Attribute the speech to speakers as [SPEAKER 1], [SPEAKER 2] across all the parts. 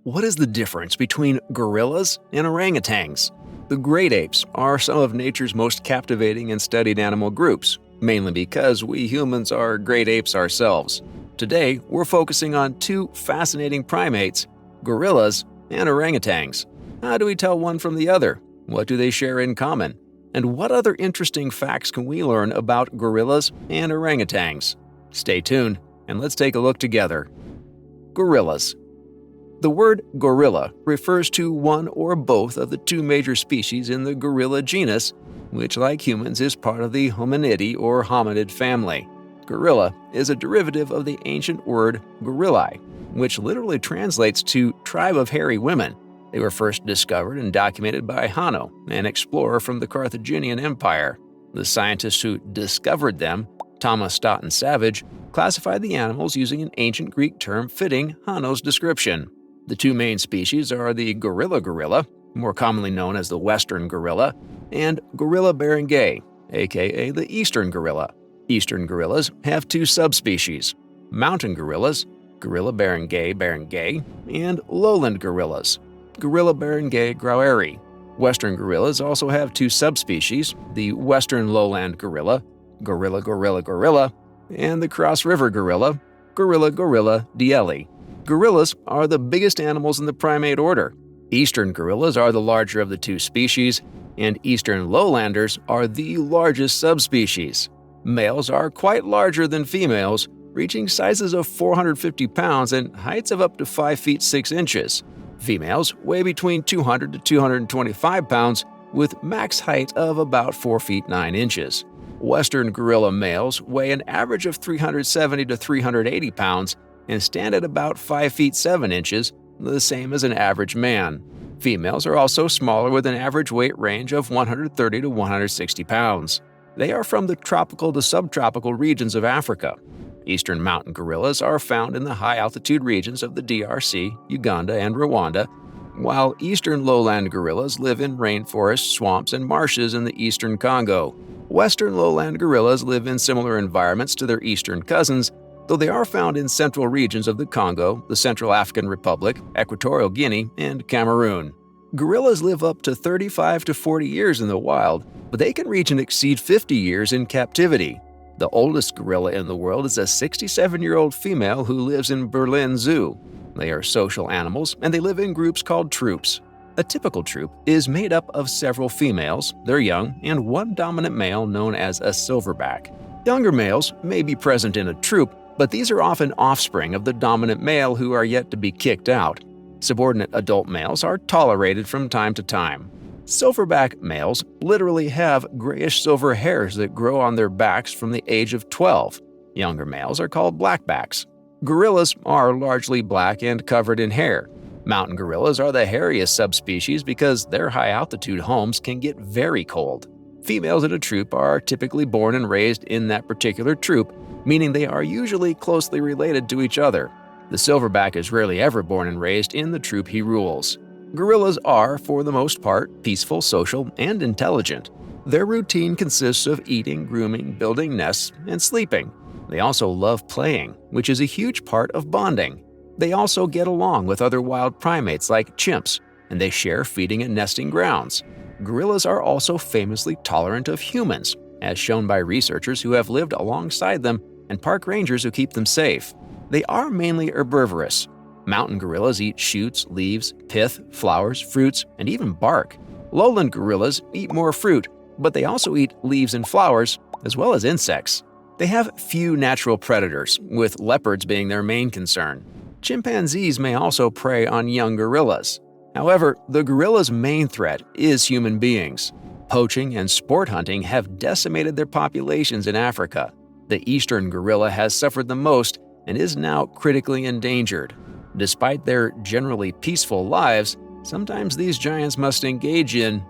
[SPEAKER 1] What is the difference between gorillas and orangutans? The great apes are some of nature's most captivating and studied animal groups, mainly because we humans are great apes ourselves. Today, we're focusing on two fascinating primates, gorillas and orangutans. How do we tell one from the other? What do they share in common? And what other interesting facts can we learn about gorillas and orangutans? Stay tuned, and let's take a look together. Gorillas. The word gorilla refers to one or both of the two major species in the gorilla genus, which, like humans, is part of the Hominidae or hominid family. Gorilla is a derivative of the ancient word gorillae, which literally translates to tribe of hairy women. They were first discovered and documented by Hanno, an explorer from the Carthaginian Empire. The scientists who discovered them, Thomas Stoughton Savage, classified the animals using an ancient Greek term fitting Hanno's description. The two main species are the gorilla, more commonly known as the western gorilla, and gorilla barangay, aka the eastern gorilla. Eastern gorillas have two subspecies: mountain gorillas, gorilla barangay, and lowland gorillas, gorilla barangay graueri. Western gorillas also have two subspecies: the western lowland gorilla, gorilla, and the cross-river gorilla, gorilla dielli. Gorillas are the biggest animals in the primate order. Eastern gorillas are the larger of the two species, and eastern lowlanders are the largest subspecies. Males are quite larger than females, reaching sizes of 450 pounds and heights of up to 5 feet 6 inches. Females weigh between 200 to 225 pounds, with max height of about 4 feet 9 inches. Western gorilla males weigh an average of 370 to 380 pounds and stand at about 5 feet 7 inches, the same as an average man. Females are also smaller with an average weight range of 130 to 160 pounds. They are from the tropical to subtropical regions of Africa. Eastern mountain gorillas are found in the high-altitude regions of the DRC, Uganda, and Rwanda, while eastern lowland gorillas live in rainforests, swamps, and marshes in the eastern Congo. Western lowland gorillas live in similar environments to their eastern cousins, though they are found in central regions of the Congo, the Central African Republic, Equatorial Guinea, and Cameroon. Gorillas live up to 35 to 40 years in the wild, but they can reach and exceed 50 years in captivity. The oldest gorilla in the world is a 67-year-old female who lives in Berlin Zoo. They are social animals, and they live in groups called troops. A typical troop is made up of several females, their young, and one dominant male known as a silverback. Younger males may be present in a troop, but these are often offspring of the dominant male who are yet to be kicked out. Subordinate adult males are tolerated from time to time. Silverback males literally have grayish-silver hairs that grow on their backs from the age of 12. Younger males are called blackbacks. Gorillas are largely black and covered in hair. Mountain gorillas are the hairiest subspecies because their high-altitude homes can get very cold. Females in a troop are typically born and raised in that particular troop, meaning they are usually closely related to each other. The silverback is rarely ever born and raised in the troop he rules. Gorillas are, for the most part, peaceful, social, and intelligent. Their routine consists of eating, grooming, building nests, and sleeping. They also love playing, which is a huge part of bonding. They also get along with other wild primates like chimps, and they share feeding and nesting grounds. Gorillas are also famously tolerant of humans, as shown by researchers who have lived alongside them and park rangers who keep them safe. They are mainly herbivorous. Mountain gorillas eat shoots, leaves, pith, flowers, fruits, and even bark. Lowland gorillas eat more fruit, but they also eat leaves and flowers, as well as insects. They have few natural predators, with leopards being their main concern. Chimpanzees may also prey on young gorillas. However, the gorilla's main threat is human beings. Poaching and sport hunting have decimated their populations in Africa. The eastern gorilla has suffered the most and is now critically endangered. Despite their generally peaceful lives, sometimes these giants must engage in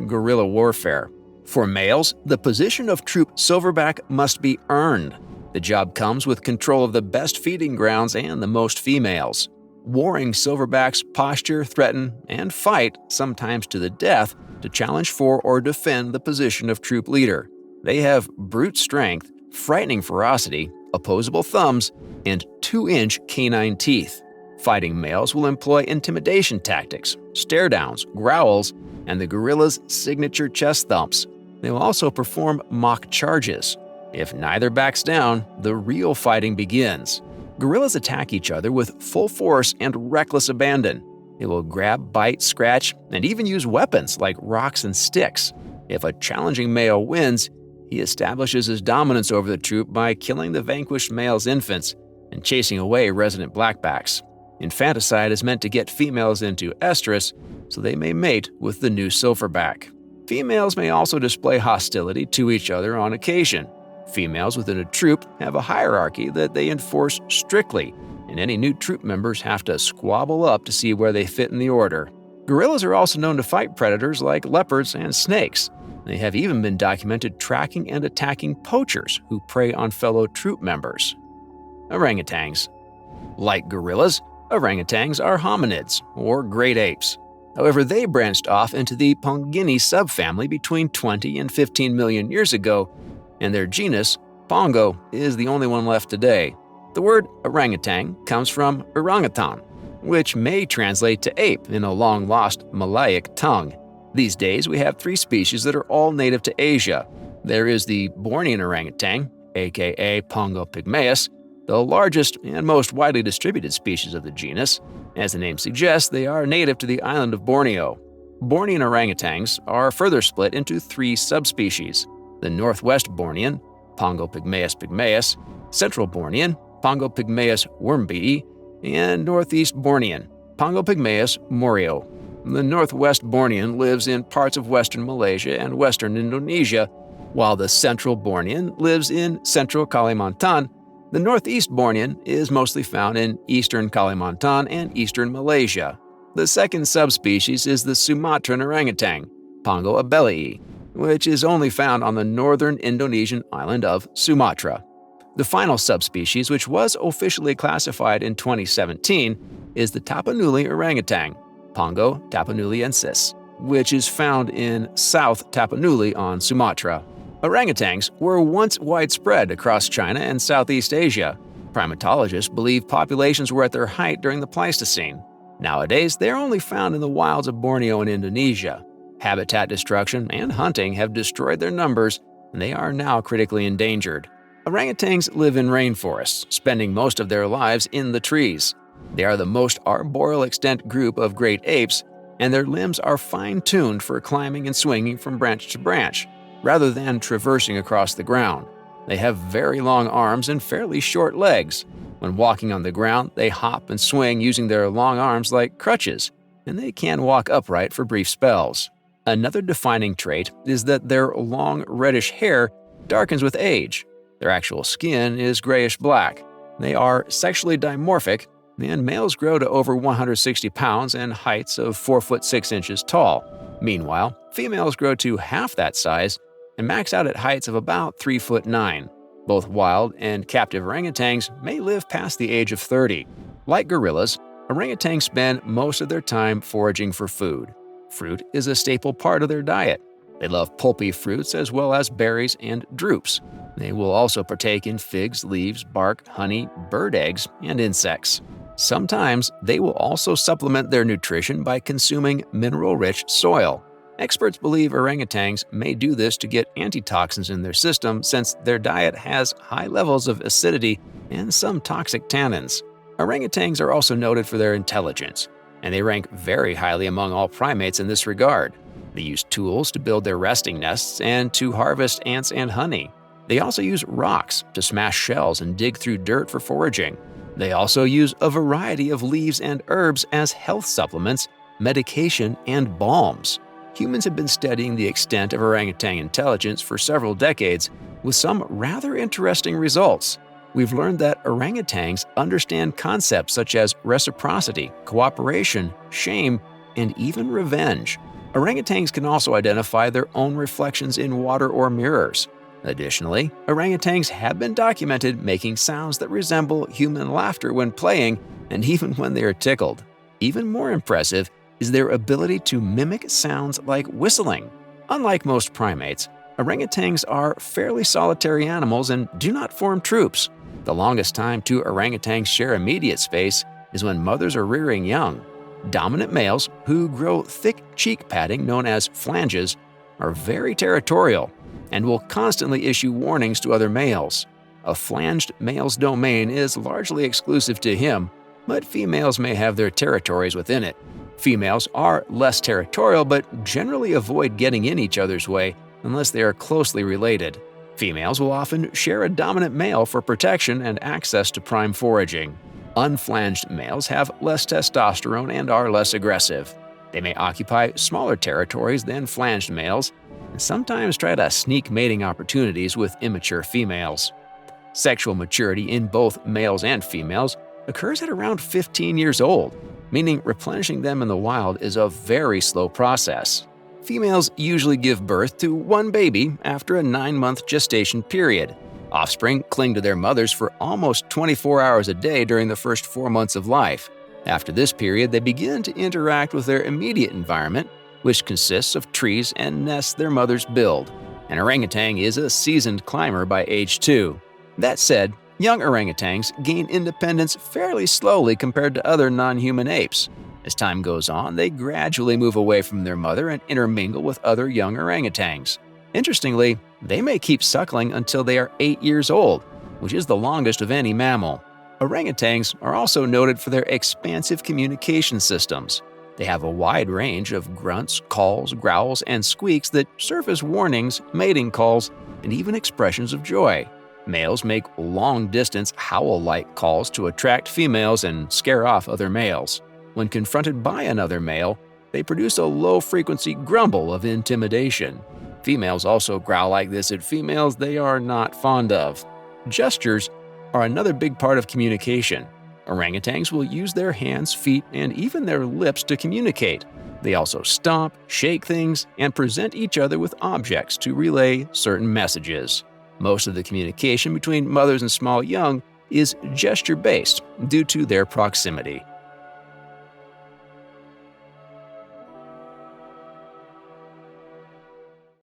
[SPEAKER 1] guerrilla warfare. For males, the position of troop silverback must be earned. The job comes with control of the best feeding grounds and the most females. Warring silverbacks posture, threaten, and fight, sometimes to the death, to challenge for or defend the position of troop leader. They have brute strength, frightening ferocity, opposable thumbs, and 2-inch canine teeth. Fighting males will employ intimidation tactics, stare downs, growls, and the gorilla's signature chest thumps. They will also perform mock charges. If neither backs down, the real fighting begins. Gorillas attack each other with full force and reckless abandon. They will grab, bite, scratch, and even use weapons like rocks and sticks. If a challenging male wins, he establishes his dominance over the troop by killing the vanquished male's infants and chasing away resident blackbacks. Infanticide is meant to get females into estrus so they may mate with the new silverback. Females may also display hostility to each other on occasion. Females within a troop have a hierarchy that they enforce strictly, and any new troop members have to squabble up to see where they fit in the order. Gorillas are also known to fight predators like leopards and snakes. They have even been documented tracking and attacking poachers who prey on fellow troop members. Orangutans. Like gorillas, orangutans are hominids, or great apes. However, they branched off into the Pongini subfamily between 20 and 15 million years ago, and their genus, Pongo, is the only one left today. The word orangutan comes from orangutan, which may translate to ape in a long-lost Malayic tongue. These days, we have 3 species that are all native to Asia. There is the Bornean orangutan, aka Pongo pygmaeus, the largest and most widely distributed species of the genus. As the name suggests, they are native to the island of Borneo. Bornean orangutans are further split into 3 subspecies: the Northwest Bornean, Pongo pygmaeus pygmaeus, Central Bornean, Pongo pygmaeus wurmbii, and Northeast Bornean, Pongo pygmaeus morio. The Northwest Bornean lives in parts of western Malaysia and western Indonesia, while the Central Bornean lives in central Kalimantan. The Northeast Bornean is mostly found in eastern Kalimantan and eastern Malaysia. The second subspecies is the Sumatran orangutan, Pongo abellii, which is only found on the northern Indonesian island of Sumatra. The final subspecies, which was officially classified in 2017, is the Tapanuli orangutan, Pongo tapanuliensis, which is found in South Tapanuli on Sumatra. Orangutans were once widespread across China and Southeast Asia. Primatologists believe populations were at their height during the Pleistocene. Nowadays, they are only found in the wilds of Borneo and Indonesia. Habitat destruction and hunting have destroyed their numbers, and they are now critically endangered. Orangutans live in rainforests, spending most of their lives in the trees. They are the most arboreal extant group of great apes, and their limbs are fine-tuned for climbing and swinging from branch to branch, rather than traversing across the ground. They have very long arms and fairly short legs. When walking on the ground, they hop and swing using their long arms like crutches, and they can walk upright for brief spells. Another defining trait is that their long reddish hair darkens with age. Their actual skin is grayish-black. They are sexually dimorphic, and males grow to over 160 pounds and heights of 4 foot 6 inches tall. Meanwhile, females grow to half that size and max out at heights of about 3 foot 9. Both wild and captive orangutans may live past the age of 30. Like gorillas, orangutans spend most of their time foraging for food. Fruit is a staple part of their diet. They love pulpy fruits as well as berries and drupes. They will also partake in figs, leaves, bark, honey, bird eggs, and insects. Sometimes they will also supplement their nutrition by consuming mineral-rich soil. Experts believe orangutans may do this to get antitoxins in their system since their diet has high levels of acidity and some toxic tannins. Orangutans are also noted for their intelligence, and they rank very highly among all primates in this regard. They use tools to build their resting nests and to harvest ants and honey. They also use rocks to smash shells and dig through dirt for foraging. They also use a variety of leaves and herbs as health supplements, medication, and balms. Humans have been studying the extent of orangutan intelligence for several decades, with some rather interesting results. We've learned that orangutans understand concepts such as reciprocity, cooperation, shame, and even revenge. Orangutans can also identify their own reflections in water or mirrors. Additionally, orangutans have been documented making sounds that resemble human laughter when playing and even when they are tickled. Even more impressive is their ability to mimic sounds like whistling. Unlike most primates, orangutans are fairly solitary animals and do not form troops. The longest time two orangutans share immediate space is when mothers are rearing young. Dominant males, who grow thick cheek padding known as flanges, are very territorial and will constantly issue warnings to other males. A flanged male's domain is largely exclusive to him, but females may have their territories within it. Females are less territorial but generally avoid getting in each other's way unless they are closely related. Females will often share a dominant male for protection and access to prime foraging. Unflanged males have less testosterone and are less aggressive. They may occupy smaller territories than flanged males and sometimes try to sneak mating opportunities with immature females. Sexual maturity in both males and females occurs at around 15 years old, meaning replenishing them in the wild is a very slow process. Females usually give birth to one baby after a 9-month gestation period. Offspring cling to their mothers for almost 24 hours a day during the first 4 months of life. After this period, they begin to interact with their immediate environment, which consists of trees and nests their mothers build. An orangutan is a seasoned climber by age 2. That said, young orangutans gain independence fairly slowly compared to other non-human apes. As time goes on, they gradually move away from their mother and intermingle with other young orangutans. Interestingly, they may keep suckling until they are 8 years old, which is the longest of any mammal. Orangutans are also noted for their expansive communication systems. They have a wide range of grunts, calls, growls, and squeaks that serve as warnings, mating calls, and even expressions of joy. Males make long-distance howl-like calls to attract females and scare off other males. When confronted by another male, they produce a low-frequency grumble of intimidation. Females also growl like this at females they are not fond of. Gestures are another big part of communication. Orangutans will use their hands, feet, and even their lips to communicate. They also stomp, shake things, and present each other with objects to relay certain messages. Most of the communication between mothers and small young is gesture-based due to their proximity.